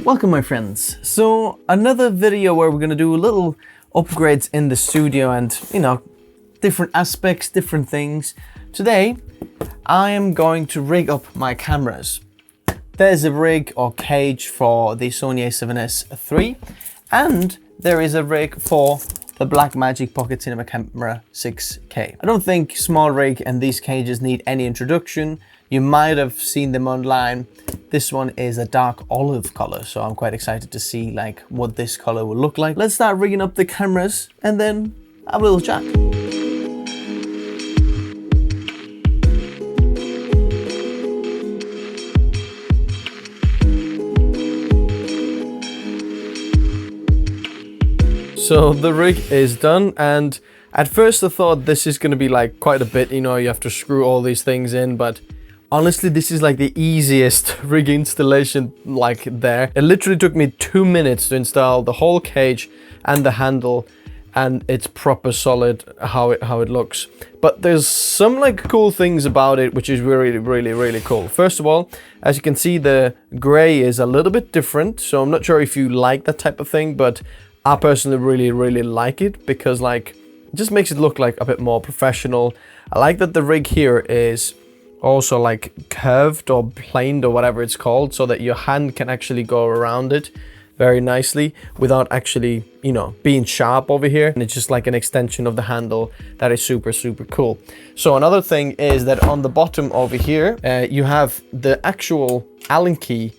Welcome my friends. So another video where we're gonna do little upgrades in the studio and, you know, different aspects, different things. Today, I am going to rig up my cameras. There's a rig or cage for the Sony A7s III, and there is a rig for the Blackmagic Pocket Cinema Camera 6K. I don't think Smallrig and these cages need any introduction. You might have seen them online. This one is a dark olive color, so I'm quite excited to see like what this color will look like. Let's start rigging up the cameras and then have a little chat. So the rig is done, and at first I thought this is going to be like quite a bit, you know, you have to screw all these things in, but honestly this is like the easiest rig installation like there. It literally took me 2 minutes to install the whole cage and the handle, and it's proper solid how it looks. But there's some like cool things about it which is really cool. First of all, as you can see, the gray is a little bit different, so I'm not sure if you like that type of thing, but I personally really like it because like it just makes it look like a bit more professional. I like that the rig here is also like curved or planed or whatever it's called, so that your hand can actually go around it very nicely without actually, you know, being sharp over here. And it's just like an extension of the handle that is super cool. So another thing is that on the bottom over here, you have the actual Allen key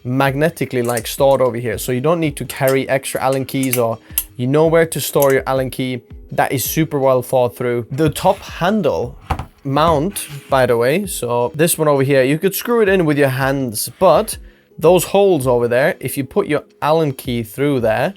magnetically like stored over here, so you don't need to carry extra Allen keys, or you know where to store your Allen key. That is super well thought through. The top handle mount, by the way, so this one over here, you could screw it in with your hands, but those holes over there, if you put your Allen key through there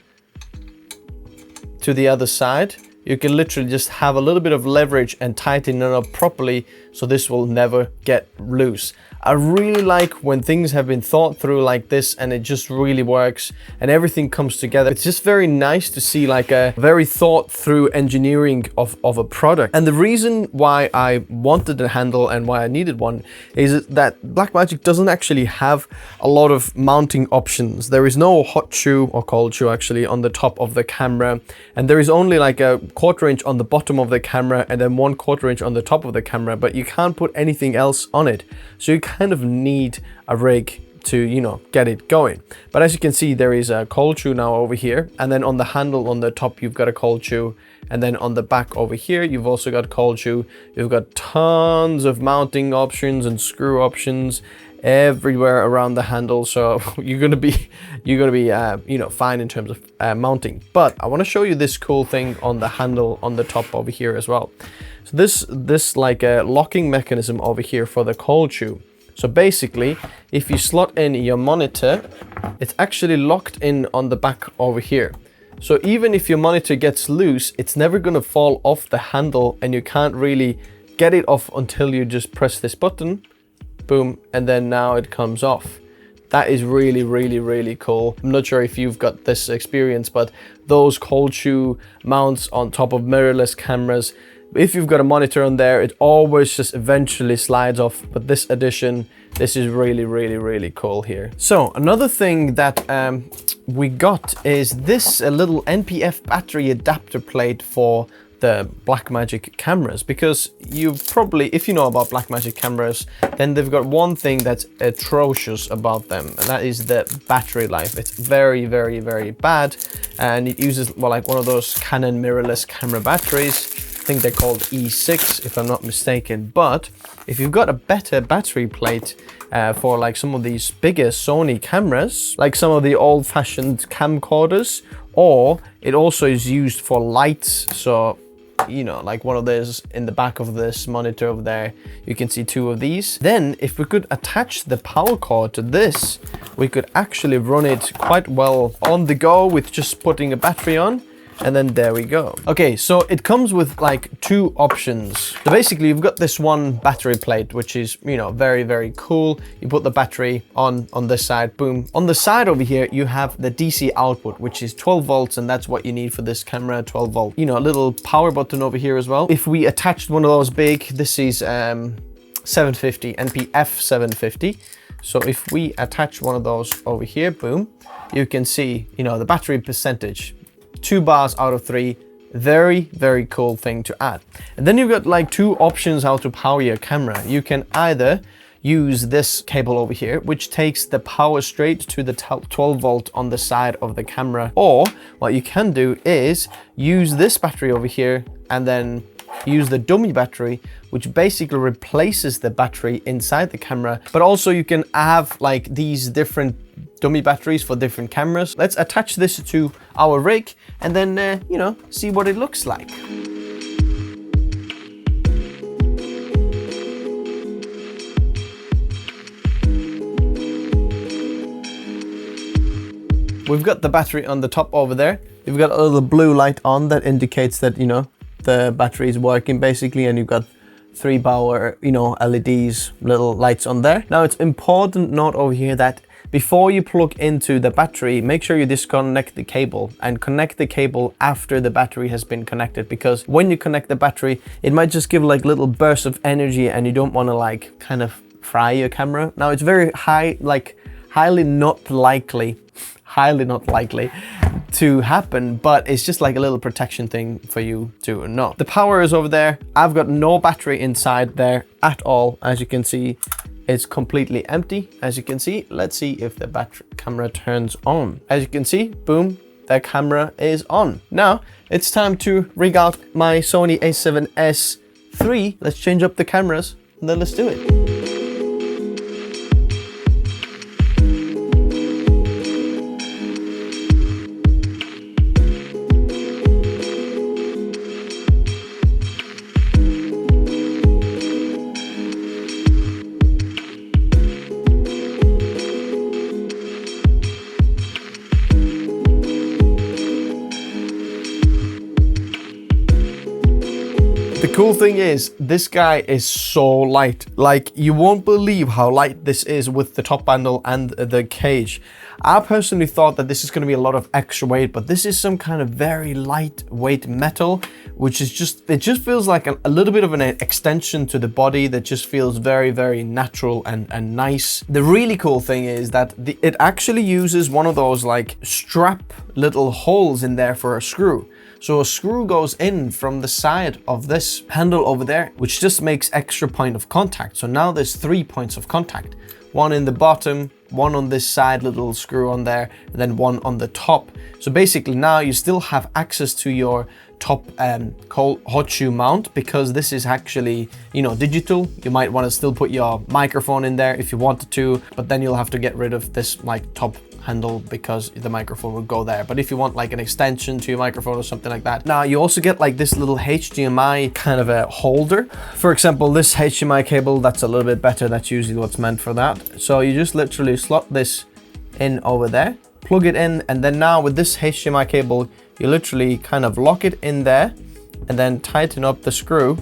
to the other side, you can literally just have a little bit of leverage and tighten it up properly, so this will never get loose. I really like when things have been thought through like this and it just really works and everything comes together. It's just very nice to see like a very thought through engineering of a product. And the reason why I wanted a handle and why I needed one is that Blackmagic doesn't actually have a lot of mounting options. There is no hot shoe or cold shoe actually on the top of the camera, and there is only like a 1/4 inch on the bottom of the camera and then 1/4 inch on the top of the camera, but you can't put anything else on it. So you kind of need a rig to, you know, get it going. But as you can see, there is a cold shoe now over here, and then on the handle on the top you've got a cold shoe, and then on the back over here you've also got cold shoe. You've got tons of mounting options and screw options everywhere around the handle, so you're gonna be you know, fine in terms of mounting. But I want to show you this cool thing on the handle on the top over here as well. So this like a locking mechanism over here for the cold shoe. So basically, if you slot in your monitor, it's actually locked in on the back over here. So even if your monitor gets loose, it's never gonna fall off the handle, and you can't really get it off until you just press this button, boom, and then now it comes off. That is really cool. I'm not sure if you've got this experience, but those cold shoe mounts on top of mirrorless cameras, if you've got a monitor on there, it always just eventually slides off. But this edition, this is really cool here. So another thing that we got is this little NPF battery adapter plate for the Blackmagic cameras, because you probably, if you know about Blackmagic cameras, then they've got one thing that's atrocious about them, and that is the battery life. It's very bad, and it uses, well, like one of those Canon mirrorless camera batteries. I think they're called E6 if I'm not mistaken. But if you've got a better battery plate for like some of these bigger Sony cameras, like some of the old-fashioned camcorders, or it also is used for lights, so you know, like one of those in the back of this monitor over there, you can see 2 of these. Then if we could attach the power cord to this, we could actually run it quite well on the go with just putting a battery on, and then there we go. Okay, so it comes with like 2 options. So basically you've got this one battery plate, which is, you know, very cool. You put the battery on this side, boom. On the side over here, you have the DC output, which is 12 volts, and that's what you need for this camera, 12 volt. You know, a little power button over here as well. If we attached one of those big, this is 750, NPF 750. So if we attach one of those over here, boom, you can see, you know, the battery percentage, 2 bars out of 3. Very, very cool thing to add. And then you've got like 2 options how to power your camera. You can either use this cable over here, which takes the power straight to the 12 volt on the side of the camera. Or what you can do is use this battery over here and then use the dummy battery, which basically replaces the battery inside the camera. But also you can have like these different dummy batteries for different cameras. Let's attach this to our rig and then, you know, see what it looks like. We've got the battery on the top over there. You've got a little blue light on that indicates that, you know, the battery is working basically, and you've got 3 power, you know, LEDs, little lights on there. Now it's important note over here that before you plug into the battery, make sure you disconnect the cable and connect the cable after the battery has been connected, because when you connect the battery, it might just give like little bursts of energy and you don't want to like kind of fry your camera. Now it's very highly not likely to happen, but it's just like a little protection thing for you to know. The power is over there. I've got no battery inside there at all. As you can see, it's completely empty. As you can see, let's see if the battery camera turns on. As you can see, boom, the camera is on. Now it's time to rig out my Sony A7s III. Let's change up the cameras and then let's do it. The cool thing is, this guy is so light. Like, you won't believe how light this is with the top handle and the cage. I personally thought that this is going to be a lot of extra weight, but this is some kind of very lightweight metal, which is just, it just feels like a little bit of an extension to the body that just feels very, very natural and nice. The really cool thing is that it actually uses one of those like strap little holes in there for a screw. So a screw goes in from the side of this handle over there, which just makes extra point of contact. So now there's 3 points of contact. One in the bottom, one on this side little screw on there, and then one on the top. So basically now you still have access to your top hot shoe mount, because this is actually, you know, digital. You might want to still put your microphone in there if you wanted to, but then you'll have to get rid of this like top handle because the microphone will go there. But if you want like an extension to your microphone or something like that. Now you also get like this little HDMI kind of a holder. For example, this HDMI cable, that's a little bit better. That's usually what's meant for that. So you just literally slot this in over there, plug it in, and then now with this HDMI cable, you literally kind of lock it in there and then tighten up the screw.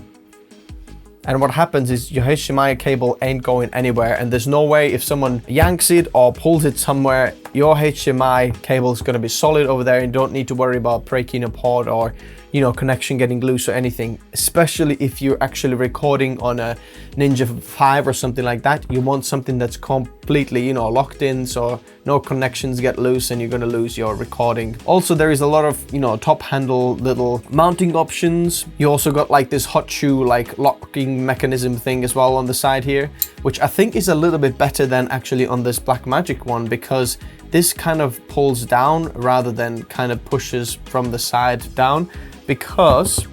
And what happens is your HDMI cable ain't going anywhere, and there's no way if someone yanks it or pulls it somewhere, your HDMI cable is going to be solid over there and you don't need to worry about breaking a port or, you know, connection getting loose or anything. Especially if you're actually recording on a Ninja 5 or something like that, you want something that's completely, you know, locked in so no connections get loose and you're going to lose your recording. Also, there is a lot of, you know, top handle little mounting options. You also got like this hot shoe like locking mechanism thing as well on the side here, which I think is a little bit better than actually on this Blackmagic one, because this kind of pulls down rather than kind of pushes from the side down, because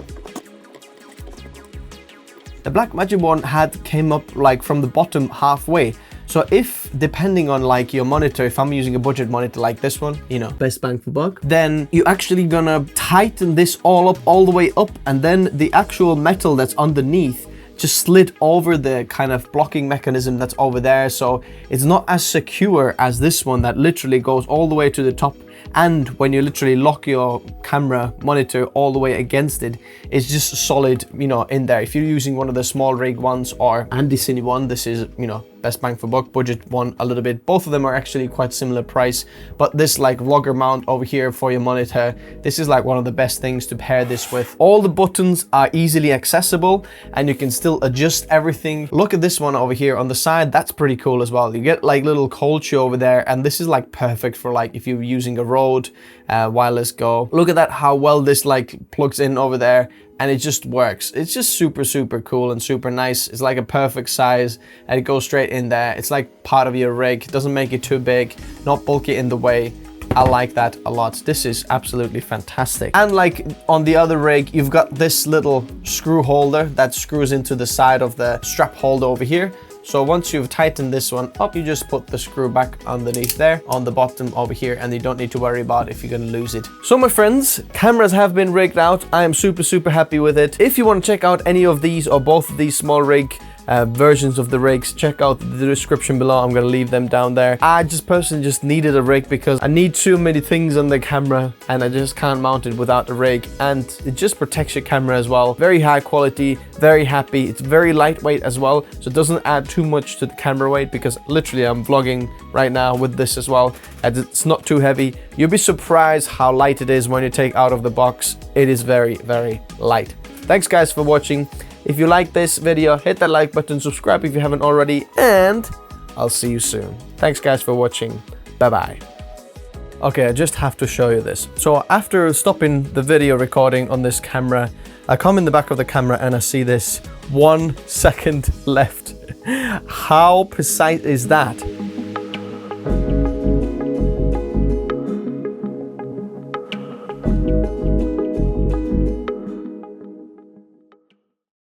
the Blackmagic one came up like from the bottom halfway. So if, depending on like your monitor, if I'm using a budget monitor like this one, you know, best bang for buck, then you're actually gonna tighten this all up, all the way up, and then the actual metal that's underneath just slid over the kind of blocking mechanism that's over there. So it's not as secure as this one that literally goes all the way to the top and when you literally lock your camera monitor all the way against it, it's just solid, you know, in there. If you're using one of the Smallrig ones or Cine one, this is, you know, best bang for buck. Budget one a little bit. Both of them are actually quite similar price, but this like vlogger mount over here for your monitor, this is like one of the best things to pair this with. All the buttons are easily accessible and you can still adjust everything. Look at this one over here on the side. That's pretty cool as well. You get like little cold shoe over there, and this is like perfect for like if you're using a Rode wireless Go. Look at that, how well this like plugs in over there, and it just works. It's just super cool and super nice. It's like a perfect size and it goes straight in there. It's like part of your rig. It doesn't make it too big, not bulky in the way. I like that a lot. This is absolutely fantastic. And like on the other rig, you've got this little screw holder that screws into the side of the strap holder over here. So once you've tightened this one up, you just put the screw back underneath there on the bottom over here, and you don't need to worry about if you're gonna lose it. So my friends, cameras have been rigged out. I am super happy with it. If you want to check out any of these or both of these Smallrig versions of the rigs, check out the description below. I'm gonna leave them down there. I just personally just needed a rig because I need too many things on the camera and I just can't mount it without the rig, and it just protects your camera as well. Very high quality, very happy. It's very lightweight as well, so it doesn't add too much to the camera weight, because literally I'm vlogging right now with this as well, and it's not too heavy. You'll be surprised how light it is when you take out of the box. It is very light. Thanks guys for watching. If you like this video, hit that like button, subscribe if you haven't already, and I'll see you soon. Thanks guys for watching. Bye. Okay, I just have to show you this. So after stopping the video recording on this camera, I come in the back of the camera and I see this 1 second left. How precise is that?